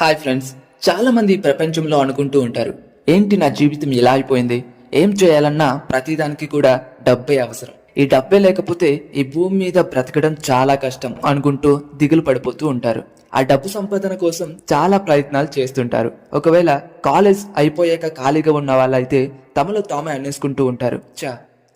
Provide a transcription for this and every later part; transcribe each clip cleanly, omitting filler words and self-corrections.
Hi friends, చాలా మంది ప్రపంచంలో అనుకుంటూ ఉంటారు, ఏంటి నా జీవితం ఇలా అయిపోయింది, ఏం చేయాలన్నా ప్రతిదానికి కూడా డబ్బే అవసరం, ఈ డబ్బే లేకపోతే ఈ భూమి మీద బ్రతకడం చాలా కష్టం అనుకుంటూ దిగులు పడిపోతూ ఉంటారు. ఆ డబ్బు సంపాదన కోసం చాలా ప్రయత్నాలు చేస్తుంటారు. ఒకవేళ కాలేజ్ అయిపోయాక ఖాళీగా ఉన్న వాళ్ళైతే తమలో తామే అనేసుకుంటూ ఉంటారు,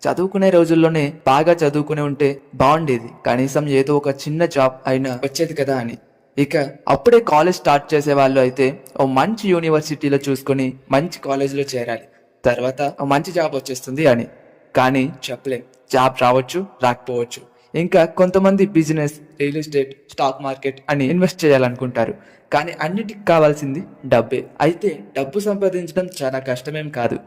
చదువుకునే రోజుల్లోనే బాగా చదువుకునే ఉంటే బాగుండేది, కనీసం ఏదో ఒక చిన్న జాబ్ అయినా వచ్చేది కదా అని. ఇక అప్పుడే కాలేజ్ స్టార్ట్ చేసే వాళ్ళు అయితే ఓ మంచి యూనివర్సిటీలో చూసుకొని మంచి కాలేజీలో చేరాలి, తర్వాత ఓ మంచి జాబ్ వచ్చేస్తుంది అని. కానీ చెప్పలేం, జాబ్ రావచ్చు రాకపోవచ్చు. ఇంకా కొంతమంది business, real estate, stock market అని ఇన్వెస్ట్ చేయాలనుకుంటారు. కానీ అన్నిటికి కావాల్సింది డబ్బే. అయితే డబ్బు సంపాదించడం చాలా కష్టమేం కాదు,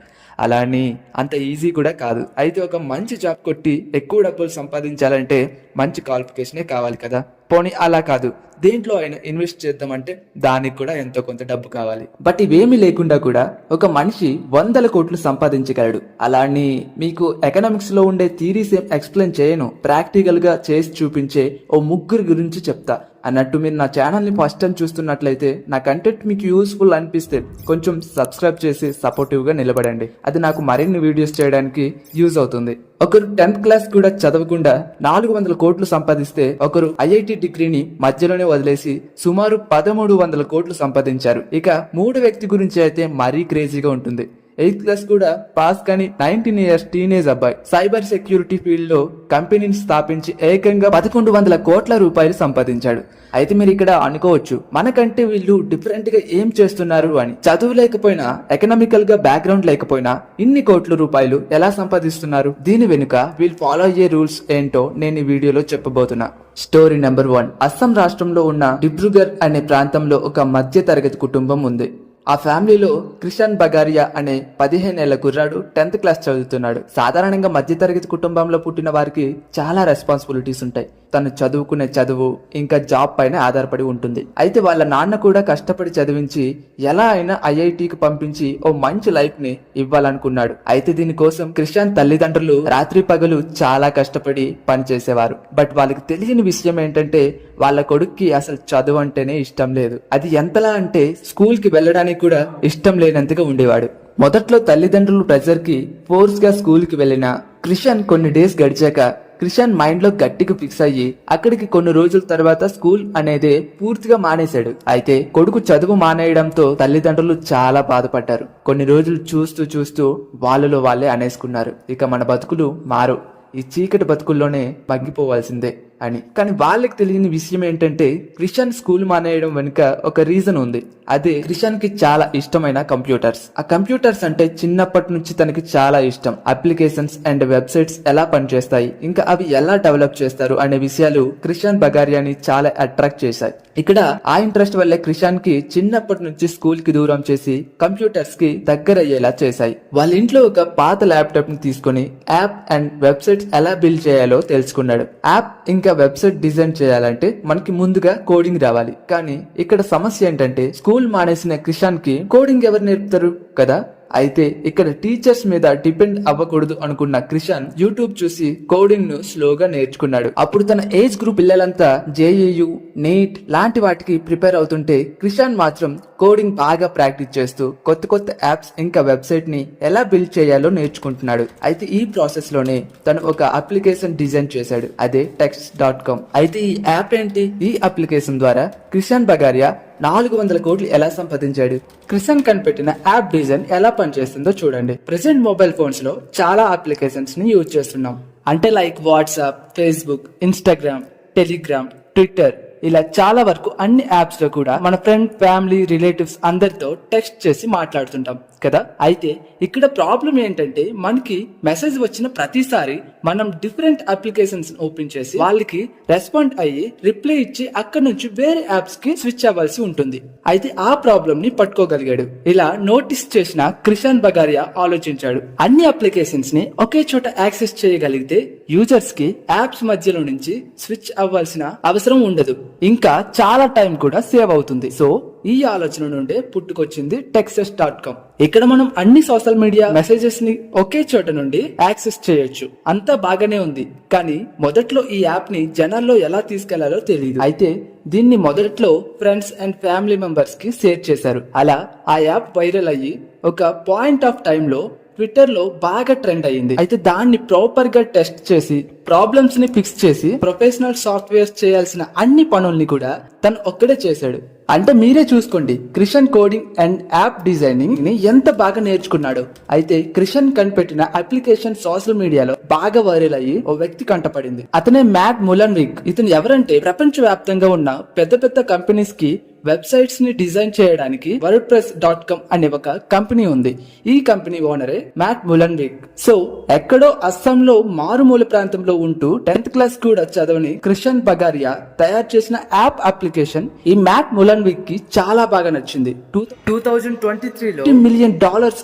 అలా అని అంత ఈజీ కూడా కాదు. అయితే ఒక మంచి జాబ్ కొట్టి ఎక్కువ డబ్బులు సంపాదించాలంటే మంచి క్వాలిఫికేషనే కావాలి కదా. పోనీ అలా కాదు, దేంట్లో అయినా ఇన్వెస్ట్ చేద్దామంటే దానికి కూడా ఎంతో కొంత డబ్బు కావాలి. బట్ ఇవేమీ లేకుండా కూడా ఒక మనిషి 100 కోట్లు సంపాదించగలడు. అలా అని మీకు ఎకనామిక్స్ లో ఉండే థీరీస్ ఏం ఎక్స్ప్లెయిన్ చేయను, ప్రాక్టికల్ గా చేసి చూపించే ఓ ముగ్గురు గురించి చెప్తా. అన్నట్టు మీరు నా ఛానల్ ని ఫస్ట్ టైం చూస్తున్నట్లయితే నా కంటెంట్ మీకు యూస్ఫుల్ అనిపిస్తే కొంచెం సబ్స్క్రైబ్ చేసి సపోర్టివ్ గా నిలబడండి, అది నాకు మరిన్ని వీడియోస్ చేయడానికి యూజ్ అవుతుంది. ఒకరు 10th క్లాస్ కూడా చదవకుండా 400 కోట్లు సంపాదిస్తే, ఒకరు ఐఐటి డిగ్రీని మధ్యలోనే వదిలేసి సుమారు 1300 కోట్లు సంపాదించారు. ఇక మూడు వ్యక్తి గురించి అయితే మరీ క్రేజీగా ఉంటుంది. 8th క్లాస్ కూడా పాస్ కానీ 19 ఇయర్స్ టీనేజ్ అబ్బాయి సైబర్ సెక్యూరిటీ ఫీల్డ్ లో కంపెనీని స్థాపించి ఏకంగా 1100 కోట్ల రూపాయలు సంపాదించాడు. అయితే మీరు ఇక్కడ అనుకోవచ్చు, మనకంటే వీళ్ళు డిఫరెంట్ గా ఏం చేస్తున్నారు అని. చదువు లేకపోయినా, ఎకనామికల్ గా బ్యాక్గ్రౌండ్ లేకపోయినా ఇన్ని కోట్ల రూపాయలు ఎలా సంపాదిస్తున్నారు? దీని వెనుక వీళ్ళు ఫాలో అయ్యే రూల్స్ ఏంటో నేను ఈ వీడియోలో చెప్పబోతున్నా. Story number 1. అస్సాం రాష్ట్రంలో ఉన్న డిబ్రూగర్ అనే ప్రాంతంలో ఒక మధ్య తరగతి కుటుంబం ఉంది. ఆ ఫ్యామిలీలో క్రిషన్ బగారియా అనే 15 ఏళ్ల కుర్రాడు 10th క్లాస్ చదువుతున్నాడు. సాధారణంగా మధ్యతరగతి కుటుంబంలో పుట్టిన వారికి చాలా రెస్పాన్సిబిలిటీస్ ఉంటాయి. తను చదువుకునే చదువు ఇంకా జాబ్ పైన ఆధారపడి ఉంటుంది. అయితే వాళ్ళ నాన్న కూడా కష్టపడి చదివించి ఎలా అయినా ఐఐటికి పంపించి ఓ మంచి లైఫ్ ని ఇవ్వాలనుకున్నాడు. అయితే దీనికోసం క్రిషన్ తల్లిదండ్రులు రాత్రి పగలు చాలా కష్టపడి పనిచేసేవారు. బట్ వాళ్ళకి తెలియని విషయం ఏంటంటే వాళ్ళ కొడుక్కి అసలు చదువు అంటేనే ఇష్టం లేదు. అది ఎంతలా అంటే స్కూల్ కి వెళ్ళడానికి కూడా ఇష్టం లేనంతగా ఉండేవాడు. మొదట్లో తల్లిదండ్రులు ప్రెజర్ కి ఫోర్స్ గా స్కూల్ కి వెళ్ళిన క్రిషన్ కొన్ని డేస్ గడిచాక క్రిషన్ మైండ్ లో గట్టిగా ఫిక్స్ అయ్యి అక్కడికి కొన్ని రోజుల తర్వాత స్కూల్ అనేది పూర్తిగా మానేశాడు. అయితే కొడుకు చదువు మానేయడంతో తల్లిదండ్రులు చాలా బాధపడ్డారు. కొన్ని రోజులు చూస్తూ చూస్తూ వాళ్ళలో వాళ్ళే అనేసుకున్నారు, ఇక మన బతుకులు మారు, ఈ చీకటి బతుకుల్లోనే మగ్గిపోవాల్సిందే అని. కానీ వాళ్ళకి తెలియని విషయం ఏంటంటే క్రిషన్ స్కూల్ మానేయడం వెనుక ఒక రీజన్ ఉంది. అదే క్రిషన్ కి చాలా ఇష్టమైన కంప్యూటర్స్. ఆ కంప్యూటర్స్ అంటే చిన్నప్పటి నుంచి తనకి చాలా ఇష్టం. అప్లికేషన్స్ అండ్ వెబ్సైట్స్ ఎలా పనిచేస్తాయి, ఇంకా అవి ఎలా డెవలప్ చేస్తారు అనే విషయాలు క్రిషన్ బగారియాని చాలా అట్రాక్ట్ చేశాయి. ఇక్కడ ఆ ఇంట్రెస్ట్ వల్లే క్రిషన్ కి చిన్నప్పటి నుంచి స్కూల్ కి దూరం చేసి కంప్యూటర్స్ కి దగ్గరయ్యేలా చేశాయి. వాళ్ళ ఇంట్లో ఒక పాత ల్యాప్టాప్ ని తీసుకుని యాప్ అండ్ వెబ్సైట్స్ ఎలా బిల్డ్ చేయాలో తెలుసుకున్నాడు. యాప్ ఇంకా వెబ్సైట్ డిజైన్ చేయాలంటే మనకి ముందుగా కోడింగ్ రావాలి. కానీ ఇక్కడ సమస్య ఏంటంటే స్కూల్ మానేసిన క్రిషన్ కి కోడింగ్ ఎవరు నేర్పుతారు కదా. అయితే ఇక్కడ టీచర్స్ మీద డిపెండ్ అవ్వకూడదు అనుకున్న క్రిషన్ యూట్యూబ్ చూసి కోడింగ్ ను స్లోగా నేర్చుకున్నాడు. అప్పుడు తన ఏజ్ గ్రూప్ పిల్లలంతా జేఈయు, నీట్ లాంటి వాటికి ప్రిపేర్ అవుతుంటే క్రిషన్ మాత్రం కోడింగ్ బాగా ప్రాక్టీస్ చేస్తూ కొత్త కొత్త యాప్స్ ఇంకా వెబ్సైట్ ని ఎలా బిల్డ్ చేయాలో నేర్చుకుంటున్నాడు. అయితే ఈ ప్రాసెస్ లోనే తను ఒక అప్లికేషన్ డిజైన్ చేశాడు, అదే text.com. అయితే ఈ యాప్ ఏంటి? ఈ అప్లికేషన్ ద్వారా క్రిషన్ బగారియా 400 కోట్లు ఎలా సంపాదించాడు? క్రిషన్ కనిపెట్టిన యాప్ డిజైన్ ఎలా పనిచేస్తుందో చూడండి. ప్రెసెంట్ మొబైల్ ఫోన్స్ లో చాలా అప్లికేషన్స్ ని యూజ్ చేస్తున్నాం. అంటే like WhatsApp, Facebook, Instagram, Telegram, Twitter, ఇలా చాలా వరకు అన్ని యాప్స్ లో కూడా మన ఫ్రెండ్, ఫ్యామిలీ, రిలేటివ్స్ అందరితో టెక్స్ట్ చేసి మాట్లాడుతుంటాం కదా. అయితే ఇక్కడ ప్రాబ్లం ఏంటంటే మనకి మెసేజ్ వచ్చిన ప్రతిసారి మనం డిఫరెంట్ అప్లికేషన్స్ ఓపెన్ చేసి వాళ్ళకి రెస్పాండ్ అయ్యి రిప్లై ఇచ్చి అక్కడ నుంచి వేరే యాప్స్ కి స్విచ్ అవ్వాల్సి ఉంటుంది. అయితే ఆ ప్రాబ్లం ని పట్టుకోగలిగాడు. ఇలా నోటీస్ చేసిన క్రిషన్ బగారియా ఆలోచించాడు, అన్ని అప్లికేషన్స్ ని ఒకే చోట యాక్సెస్ చేయగలిగితే యూజర్స్ కి యాప్స్ మధ్యలో నుంచి స్విచ్ అవ్వాల్సిన అవసరం ఉండదు, ఇంకా చాలా టైం కూడా సేవ్ అవుతుంది. సో ఈ ఆలోచన నుండే పుట్టుకొచ్చింది Texas.com. ఇక్కడ మనం అన్ని సోషల్ మీడియా మెసేజెస్ ని ఒకే చోట నుండి యాక్సెస్ చేయొచ్చు. అంతా బాగానే ఉంది, కానీ మొదట్లో ఈ యాప్ ని జనాల్లో ఎలా తీసుకెళ్లాలో తెలియదు. అయితే దీన్ని మొదట్లో ఫ్రెండ్స్ అండ్ ఫ్యామిలీ మెంబర్స్ కి షేర్ చేశారు. అలా ఆ యాప్ వైరల్ అయ్యి ఒక పాయింట్ ఆఫ్ టైమ్ లో ట్విట్టర్ లో బాగా ట్రెండ్ అయ్యింది. అయితే దాన్ని ప్రాపర్ గా టెస్ట్ చేసి ప్రాబ్లమ్స్ ని ఫిక్స్ చేసి ప్రొఫెషనల్ సాఫ్ట్వేర్స్ చేయాల్సిన అన్ని పనుల్ని కూడా తను ఒక్కడే చేశాడు. అంటే మీరే చూసుకోండి Krishan coding and app designing ని ఎంత బాగా నేర్చుకున్నాడు. అయితే క్రిషన్ కనిపెట్టిన అప్లికేషన్ సోషల్ మీడియాలో బాగా వైరల్ అయ్యి ఓ వ్యక్తి కంటపడింది. అతనే మ్యాట్ ములన్విక్. ఇతను ఎవరంటే ప్రపంచ వ్యాప్తంగా ఉన్న పెద్ద పెద్ద కంపెనీస్ కి వెబ్సైట్స్ ని డిజైన్ చేయడానికి wordpress.com అనే ఒక కంపెనీ ఉంది. ఈ కంపెనీ ఓనరే మ్యాట్ ములన్విక్. సో ఎక్కడో అస్సాంలో మారుమూల ప్రాంతంలో ఉంటూ 10th క్లాస్ కూడా చదవని క్రిషన్ బగారియా తయారు చేసిన యాప్ అప్లికేషన్ ఈ మ్యాట్ ములన్విక్ కి చాలా బాగా నచ్చింది. 2023లో $1 మిలియన్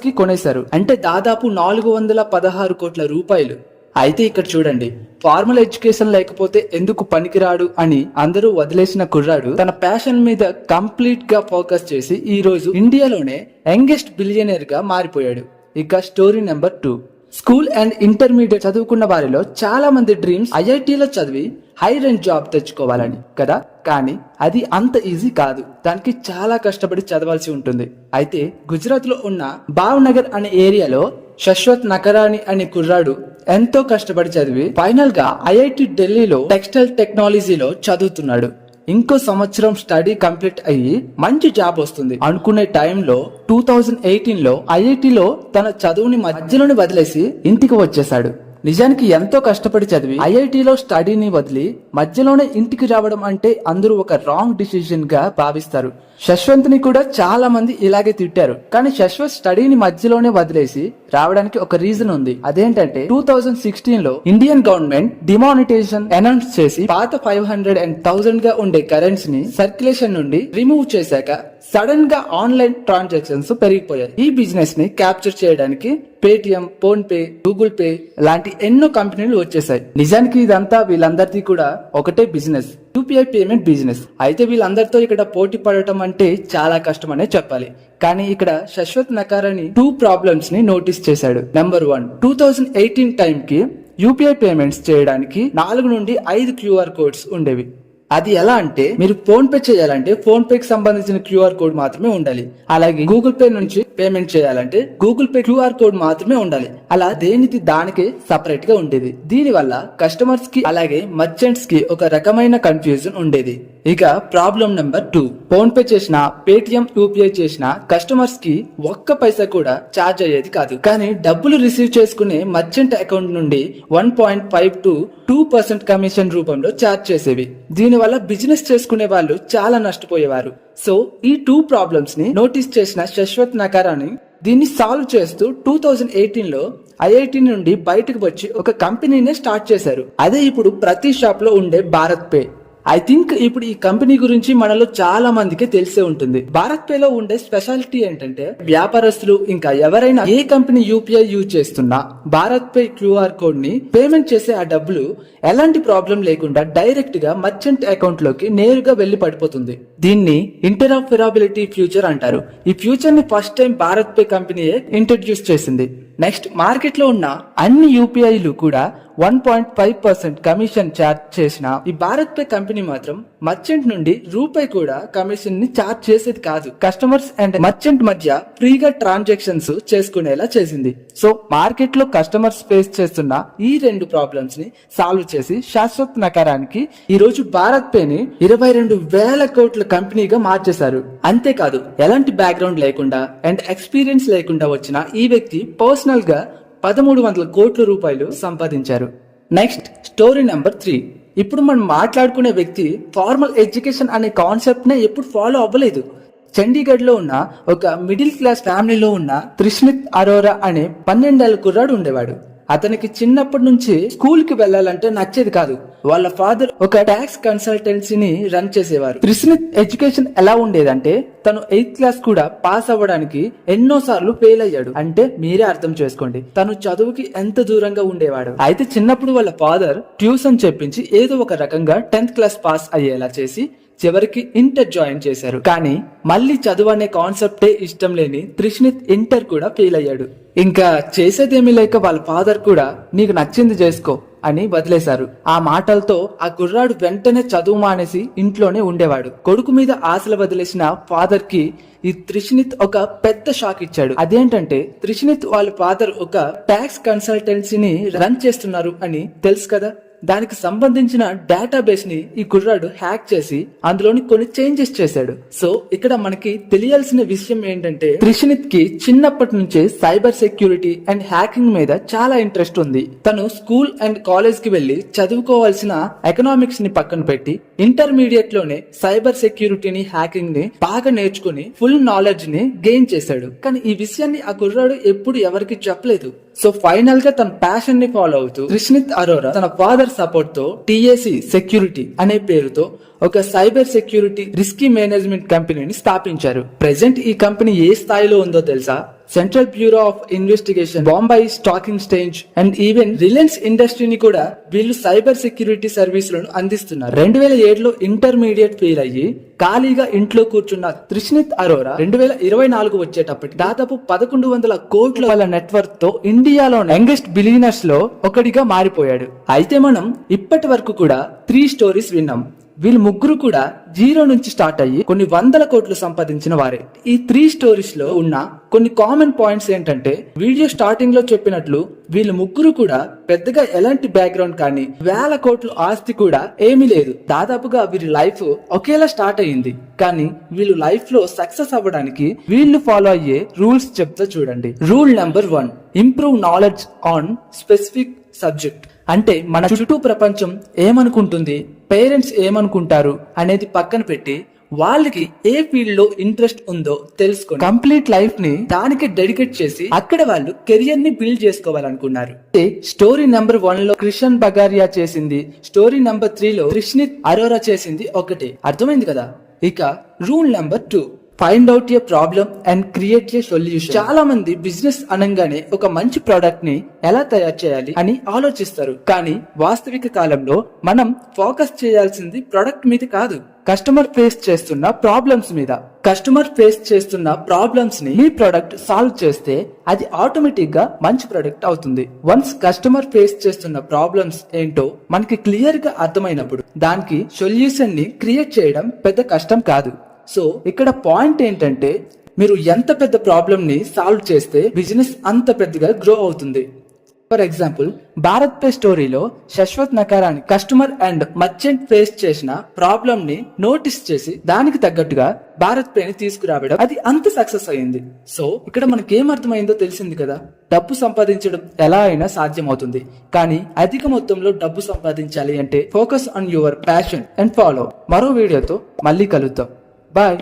కి కొనేశారు. అంటే దాదాపు 416 కోట్ల రూపాయలు. అయితే ఇక్కడ చూడండి, ఫార్మల్ ఎడ్యుకేషన్ లేకపోతే ఎందుకు పనికిరాడు అని అందరూ వదిలేసిన కుర్రాడు తన ప్యాషన్ మీద కంప్లీట్ గా ఫోకస్ చేసి ఈ రోజు ఇండియాలోనే యంగెస్ట్ బిలియనర్ గా మారిపోయాడు. ఇక story number 2. School and intermediate చదువుకున్న వారిలో చాలా మంది డ్రీమ్స్ ఐఐటీలో చదివి హై రేంజ్ జాబ్ తెచ్చుకోవాలని కదా, కానీ అది అంత ఈజీ కాదు. దానికి చాలా కష్టపడి చదవాల్సి ఉంటుంది. అయితే గుజరాత్ లో ఉన్న భావ్నగర్ అనే ఏరియాలో శశ్వత్ నకరాని అనే కుర్రాడు ఎంతో కష్టపడి చదివి ఫైనల్ గా ఐఐటి ఢిల్లీలో టెక్స్టైల్ టెక్నాలజీలో చదువుతున్నాడు. ఇంకో సంవత్సరం స్టడీ కంప్లీట్ అయ్యి మంచి జాబ్ వస్తుంది అనుకునే టైంలో 2018లో ఐఐటిలో తన చదువుని మధ్యలోనే వదిలేసి ఇంటికి వచ్చేసాడు. నిజానికి ఎంతో కష్టపడి చదివి ఐఐటిలో స్టడీని వదిలి మధ్యలోనే ఇంటికి రావడం అంటే అందరూ ఒక రాంగ్ డిసిజన్ గా భావిస్తారు. శశ్వంత్ ని కూడా చాలా మంది ఇలాగే తిట్టారు. కానీ శశ్వంత్ స్టడీని మధ్యలోనే వదిలేసి రావడానికి ఒక రీజన్ ఉంది. అదేంటంటే 2016లో ఇండియన్ గవర్నమెంట్ డిమానిటైజేషన్ అనౌన్స్ చేసి పాత 500 and 1000 గా ఉండే కరెన్సీ ని సర్క్యులేషన్ నుండి రిమూవ్ చేశాక సడన్ గా ఆన్లైన్ ట్రాన్సాక్షన్స్ పెరిగిపోయాయి. ఈ బిజినెస్ ని క్యాప్చర్ చేయడానికి Paytm, phone pay, Google pay లాంటి ఎన్నో కంపెనీలు వచ్చేసాయి. నిజానికి ఇదంతా వీళ్ళందరిది కూడా ఒకటే బిజినెస్, యూపీఐ పేమెంట్ బిజినెస్. అయితే వీళ్ళందరితో ఇక్కడ పోటీ పడటం అంటే చాలా కష్టం అనే చెప్పాలి. కానీ ఇక్కడ శశ్వత్ నకారాని 2 ప్రాబ్లమ్స్ ని నోటీస్ చేశాడు. నెంబర్ 1, 2018 టైం కి యూపీఐ పేమెంట్స్ చేయడానికి 4 నుండి 5 QR కోడ్స్ ఉండేవి. అది ఎలా అంటే మీరు ఫోన్ పే చేయాలంటే ఫోన్ పే కి సంబంధించిన QR కోడ్ మాత్రమే ఉండాలి. అలాగే గూగుల్ పే నుంచి పేమెంట్ చేయాలంటే గూగుల్ పే QR కోడ్ మాత్రమే ఉండాలి. అలా దేనికి దానికే సపరేట్ గా ఉండేది. దీని వల్ల కస్టమర్స్ కి అలాగే మర్చెంట్స్ కి ఒక రకమైన కన్ఫ్యూజన్ ఉండేది. ఇక ప్రాబ్లం నెంబర్ 2, ఫోన్ పే చేసిన, పేటిఎం, యూపీఐ చేసిన కస్టమర్స్ కి ఒక్క పైసా కూడా ఛార్జ్ అయ్యేది కాదు. కానీ డబ్బులు రిసీవ్ చేసుకునే మర్చెంట్ అకౌంట్ నుండి 1.5 to 2% కమిషన్ రూపంలో ఛార్జ్ చేసేవి. దీనివల్ల బిజినెస్ చేసుకునే వాళ్ళు చాలా నష్టపోయేవారు. సో ఈ 2 ప్రాబ్లమ్స్ ని నోటీస్ చేసిన శశ్వత్ నకారాని దీన్ని సాల్వ్ చేస్తూ 2018లో ఐఐటి నుండి బయటకు వచ్చి ఒక కంపెనీనే స్టార్ట్ చేశారు. అదే ఇప్పుడు ప్రతి షాప్ లో ఉండే భారత్ పే. ఐ థింక్ ఇప్పుడు ఈ కంపెనీ గురించి మనలో చాలా మందికి తెలిసే ఉంటుంది. భారత్ పే లో ఉండే స్పెషాలిటీ ఏంటంటే వ్యాపారస్తులు ఇంకా ఎవరైనా ఏ కంపెనీ యూపీఐ యూజ్ చేస్తున్నా భారత్ పే QR కోడ్ ని పేమెంట్ చేసే ఆ డబ్బులు ఎలాంటి ప్రాబ్లం లేకుండా డైరెక్ట్ గా మర్చెంట్ అకౌంట్ లోకి నేరుగా వెళ్లి పడిపోతుంది. దీన్ని ఇంటరాపరబిలిటీ ఫ్యూచర్ అంటారు. ఈ ఫ్యూచర్ ని ఫస్ట్ టైం భారత్ పే కంపెనీయే ఇంట్రడ్యూస్ చేసింది. నెక్స్ట్, మార్కెట్ లో ఉన్న అన్ని యూపీఐలు కూడా 1.5% కమిషన్ ఛార్జ్ చేసిన ఈ భారత్ పే కంపెనీ మాత్రం మర్చెంట్ నుండి రూపాయి కూడా కమిషన్ ని ఛార్జ్ చేసేది కాదు. కస్టమర్స్ అండ్ మర్చెంట్ మధ్య ఫ్రీగా ట్రాన్సాక్షన్స్ చేసుకునేలా చేసింది. సో మార్కెట్ లో కస్టమర్స్ ఫేస్ చేస్తున్న ఈ 2 ప్రాబ్లమ్స్ ని సాల్వ్ చేసి శాశ్వత నకారానికి ఈ రోజు భారత్ పే ని 22,000 కోట్ల కంపెనీగా మార్చేశారు. అంతేకాదు, ఎలాంటి బ్యాక్గ్రౌండ్ లేకుండా అండ్ ఎక్స్పీరియన్స్ లేకుండా వచ్చిన ఈ వ్యక్తి పర్సనల్ గా 1300 కోట్ల రూపాయలు సంపాదించారు. Next, story number 3. ఇప్పుడు మనం మాట్లాడుకునే వ్యక్తి ఫార్మల్ ఎడ్యుకేషన్ అనే కాన్సెప్ట్ నే ఎప్పుడు ఫాలో అవ్వలేదు. చండీగఢ్ లో ఉన్న ఒక మిడిల్ క్లాస్ ఫ్యామిలీలో ఉన్న త్రిష్నిత్ అరోరా అనే 12 ఏళ్ల కుర్రాడు ఉండేవాడు. అతనికి చిన్నప్పటి నుంచి స్కూల్ కి వెళ్లాలంటే నచ్చేది కాదు. వాళ్ళ ఫాదర్ ఒక ట్యాక్స్ కన్సల్టెన్సీని రన్ చేసేవారు. త్రిష్నిత్ ఎడ్యుకేషన్ ఎలా ఉండేదంటే తను 8th క్లాస్ కూడా పాస్ అవ్వడానికి ఎన్నో సార్లు ఫెయిల్ అయ్యాడు. అంటే మీరే అర్థం చేసుకోండి తను చదువుకి ఎంత దూరంగా ఉండేవాడు. అయితే చిన్నప్పుడు వాళ్ళ ఫాదర్ ట్యూషన్ చెప్పించి ఏదో ఒక రకంగా 10th క్లాస్ పాస్ అయ్యేలా చేసి చివరికి ఇంటర్ జాయిన్ చేశారు. కానీ మళ్ళీ చదువు అనే కాన్సెప్టే ఇష్టం లేని త్రిష్ణిత్ ఇంటర్ కూడా ఫెయిల్ అయ్యాడు. ఇంకా చేసేదేమీ లేక వాళ్ళ ఫాదర్ కూడా నీకు నచ్చింది చేసుకో అని వదిలేశారు. ఆ మాటలతో ఆ కుర్రాడు వెంటనే చదువు మానేసి ఇంట్లోనే ఉండేవాడు. కొడుకు మీద ఆశలు వదిలేసిన ఫాదర్ కి ఈ త్రిష్ణిత్ ఒక పెద్ద షాక్ ఇచ్చాడు. అదేంటంటే త్రిష్ణిత్ వాళ్ళ ఫాదర్ ఒక ట్యాక్స్ కన్సల్టెన్సీని రన్ చేస్తున్నారు అని తెలుసు కదా. దానికి సంబంధించిన డేటాబేస్ ని ఈ కుర్రాడు హ్యాక్ చేసి అందులోని కొన్ని చేంజెస్ చేశాడు. సో ఇక్కడ మనకి తెలియాల్సిన విషయం ఏంటంటే త్రిష్ణిత్ కి చిన్నప్పటి నుంచే సైబర్ సెక్యూరిటీ అండ్ హ్యాకింగ్ మీద చాలా ఇంట్రెస్ట్ ఉంది. తను స్కూల్ అండ్ కాలేజ్ కి వెళ్లి చదువుకోవాల్సిన ఎకనామిక్స్ ని పక్కన పెట్టి ఇంటర్మీడియట్ లోనే సైబర్ సెక్యూరిటీని హ్యాకింగ్ ని బాగా నేర్చుకుని ఫుల్ నాలెడ్జ్ ని గెయిన్ చేశాడు. కానీ ఈ విషయాన్ని ఆ కుర్రాడు ఎప్పుడు ఎవరికి చెప్పలేదు. సో ఫైనల్ గా తన ప్యాషన్ ని ఫాలో అవుతూ త్రిష్ణిత్ అరోరా తన ఫాదర్ సపోర్ట్ తో టీఏసీ సెక్యూరిటీ అనే పేరుతో ఒక సైబర్ సెక్యూరిటీ రిస్కీ మేనేజ్మెంట్ కంపెనీని స్థాపించారు. ప్రెసెంట్ ఈ కంపెనీ ఏ స్థాయిలో ఉందో తెలుసా? Central bureau of investigation, Bambai stock exchange and even Reliance ఇండస్ట్రీని కూడా వీళ్ళు సైబర్ సెక్యూరిటీ సర్వీసులను అందిస్తున్నారు. 2007లో ఇంటర్మీడియట్ ఫెయిల్ అయ్యి ఖాళీగా ఇంట్లో కూర్చున్న త్రిష్ణిత్ అరోరా 2024 వచ్చేటప్పటికి దాదాపు 1100 కోట్ల నెట్వర్క్ తో ఇండియాలో యంగెస్ట్ బిలియనర్స్ లో ఒకటిగా మారిపోయాడు. అయితే మనం ఇప్పటి వరకు కూడా 3 స్టోరీస్ విన్నాం. వీళ్ళు ముగ్గురు కూడా జీరో నుంచి స్టార్ట్ అయ్యి కొన్ని 100 కోట్లు సంపాదించిన వారే. ఈ 3 స్టోరీస్ లో ఉన్న కొన్ని కామన్ పాయింట్స్ ఏంటంటే వీడియో స్టార్టింగ్ లో చెప్పినట్లు వీళ్ళు ముగ్గురు కూడా పెద్దగా ఎలాంటి బ్యాక్గ్రౌండ్ కానీ 1000 కోట్ల ఆస్తి కూడా ఏమీ లేదు. దాదాపుగా వీరి లైఫ్ ఒకేలా స్టార్ట్ అయ్యింది. కానీ వీళ్ళు లైఫ్ లో సక్సెస్ అవ్వడానికి వీళ్ళు ఫాలో అయ్యే రూల్స్ చెప్తా చూడండి. Rule number 1, improve knowledge on specific subject. అంటే మన చుట్టూ ప్రపంచం ఏమనుకుంటుంది, పేరెంట్స్ ఏమనుకుంటారు అనేది పక్కన పెట్టి వాళ్ళకి ఏ ఫీల్డ్ లో ఇంట్రెస్ట్ ఉందో తెలుసుకొని కంప్లీట్ లైఫ్ ని దానికి డెడికేట్ చేసి అక్కడ వాళ్ళు కెరియర్ ని బిల్డ్ చేసుకోవాలనుకున్నారు. స్టోరీ నెంబర్ 1 లో క్రిషన్ బగారియా చేసింది, స్టోరీ నెంబర్ 3 లో త్రిష్ణిత్ అరోరా చేసింది ఒకటే. అర్థమైంది కదా. ఇక rule number 2, find out A problem and create a solution. చాలా మంది బిజినెస్ అనగానే ఒక మంచి ప్రోడక్ట్ ని ఎలా తయారు చేయాలి అని ఆలోచిస్తారు. కానీ వాస్తవిక కాలంలో మనం ఫోకస్ చేయాల్సింది ప్రొడక్ట్ మీద కాదు, కస్టమర్ ఫేస్ చేస్తున్న ప్రాబ్లమ్స్ మీద. కస్టమర్ ఫేస్ చేస్తున్న ప్రాబ్లమ్స్ ని మీ ప్రొడక్ట్ సాల్వ్ చేస్తే అది ఆటోమేటిక్ గా మంచి ప్రొడక్ట్ అవుతుంది. వన్స్ కస్టమర్ ఫేస్ చేస్తున్న ప్రాబ్లమ్స్ ఏంటో మనకి క్లియర్ గా అర్థమైనప్పుడు దానికి సొల్యూషన్ ని క్రియేట్ చేయడం పెద్ద కష్టం కాదు. సో ఇక్కడ పాయింట్ ఏంటంటే మీరు ఎంత పెద్ద ప్రాబ్లమ్ ని సాల్వ్ చేస్తే బిజినెస్ అంత పెద్దగా గ్రో అవుతుంది. ఫర్ ఎగ్జాంపుల్, భారత్ పే స్టోరీలో శశ్వత్ నకారాని కస్టమర్ అండ్ మర్చెంట్ ఫేస్ చేసిన ప్రాబ్లమ్ ని నోటీస్ చేసి దానికి తగ్గట్టుగా భారత్ పే ని తీసుకురావడం అది అంత సక్సెస్ అయింది. సో ఇక్కడ మనకి ఏం అర్థమైందో తెలిసింది కదా. డబ్బు సంపాదించడం ఎలా అయినా సాధ్యం అవుతుంది. కానీ అధిక మొత్తంలో డబ్బు సంపాదించాలి అంటే focus on your passion and follow. మరో వీడియోతో మళ్ళీ కలుద్దాం. బాయ్.